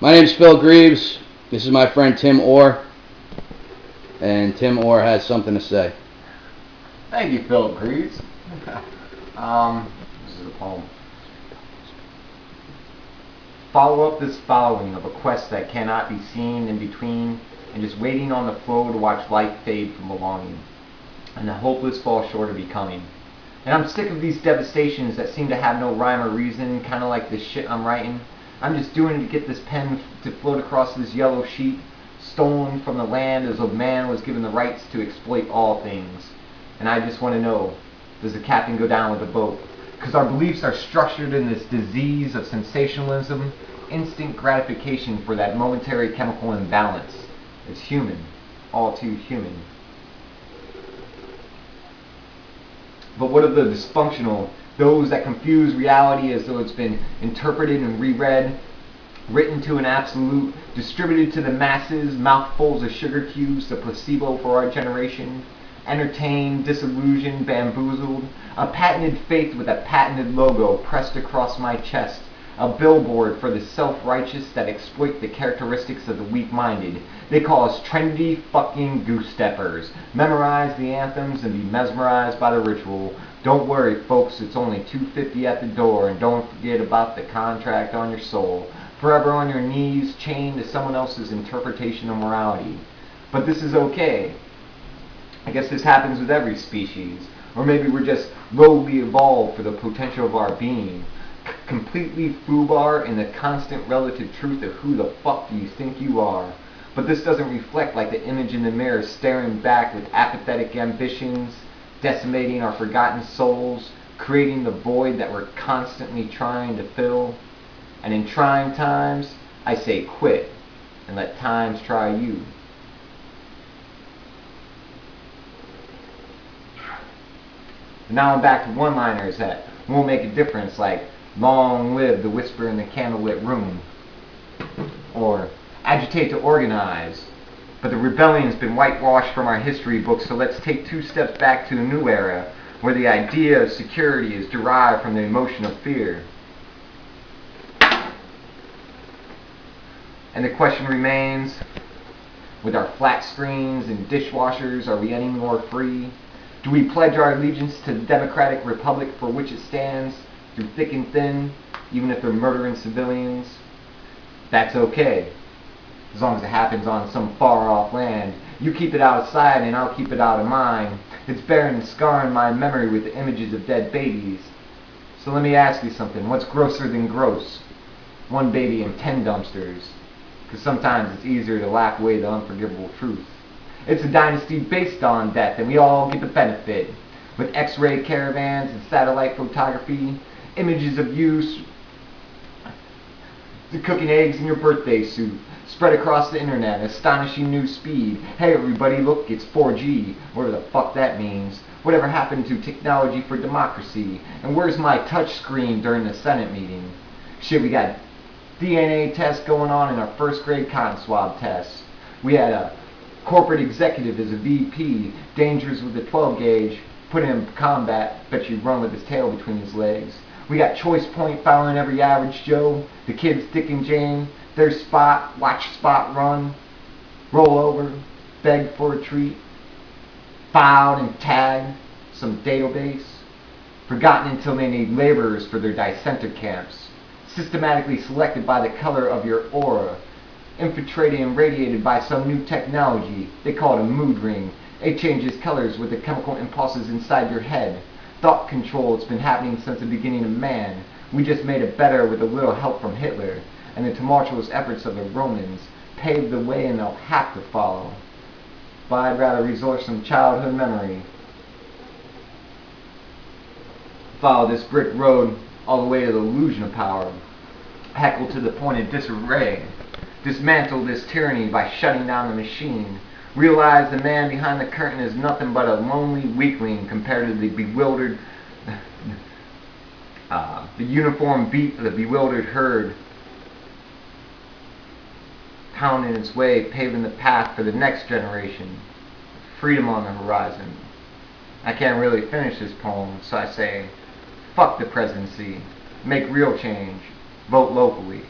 My name is Phil Greaves. This is my friend Tim Orr, and Tim Orr has something to say. Thank you, Phil Greaves. This is a poem. Follow up this following of a quest that cannot be seen in between, and just waiting on the flow to watch life fade from belonging, and the hopeless fall short of becoming. And I'm sick of these devastations that seem to have no rhyme or reason, kind of like this shit I'm writing. I'm just doing it to get this pen to float across this yellow sheet, stolen from the land as though man was given the rights to exploit all things. And I just want to know, does the captain go down with the boat? Because our beliefs are structured in this disease of sensationalism, instant gratification for that momentary chemical imbalance. It's human, all too human. But what of the dysfunctional, those that confuse reality as though it's been interpreted and reread, written to an absolute, distributed to the masses, mouthfuls of sugar cubes, the placebo for our generation, entertained, disillusioned, bamboozled, a patented faith with a patented logo pressed across my chest, a billboard for the self-righteous that exploit the characteristics of the weak-minded. They call us trendy fucking goose-steppers. Memorize the anthems and be mesmerized by the ritual. Don't worry, folks, it's only $2.50 at the door, and don't forget about the contract on your soul. Forever on your knees, chained to someone else's interpretation of morality. But this is okay. I guess this happens with every species. Or maybe we're just lowly evolved for the potential of our being. Completely foobar in the constant relative truth of who the fuck you think you are. But this doesn't reflect like the image in the mirror staring back with apathetic ambitions, decimating our forgotten souls, creating the void that we're constantly trying to fill. And in trying times, I say quit and let times try you. Now I'm back to one-liners that won't make a difference, like long live the whisper in the candlelit room, or agitate to organize. But the rebellion's been whitewashed from our history books, so let's take 2 steps back to a new era, where the idea of security is derived from the emotion of fear. And the question remains, with our flat screens and dishwashers, are we any more free? Do we pledge our allegiance to the democratic republic for which it stands, through thick and thin, even if they're murdering civilians? That's okay, as long as it happens on some far-off land. You keep it out of sight and I'll keep it out of mine. It's bearing and scarring my memory with the images of dead babies. So let me ask you something, what's grosser than gross? 1 baby and 10 dumpsters. Because sometimes it's easier to laugh away the unforgivable truth. It's a dynasty based on death, and we all get the benefit. With X-ray caravans and satellite photography, images of you cooking eggs in your birthday suit, spread across the internet at astonishing new speed. Hey everybody, look, it's 4G, whatever the fuck that means. Whatever happened to technology for democracy? And where's my touch screen during the Senate meeting? Shit, we got DNA tests going on in our 1st grade cotton swab tests. We had a corporate executive as a VP, dangerous with a 12 gauge, put him in combat, bet you run with his tail between his legs. We got Choice Point following every average Joe, the kids Dick and Jane, their spot, watch spot run, roll over, beg for a treat, filed and tagged some database, forgotten until they need laborers for their dissenter camps, systematically selected by the color of your aura, infiltrated and radiated by some new technology. They call it a mood ring. It changes colors with the chemical impulses inside your head. Thought control, it's been happening since the beginning of man. We just made it better with a little help from Hitler, and the tumultuous efforts of the Romans paved the way and they'll have to follow. But I'd rather resort some childhood memory. Follow this brick road all the way to the illusion of power. Heckle to the point of disarray. Dismantle this tyranny by shutting down the machine. Realize the man behind the curtain is nothing but a lonely weakling compared to the bewildered, the uniform beat of the bewildered herd, pounding its way, paving the path for the next generation. Freedom on the horizon. I can't really finish this poem, so I say, fuck the presidency. Make real change. Vote locally.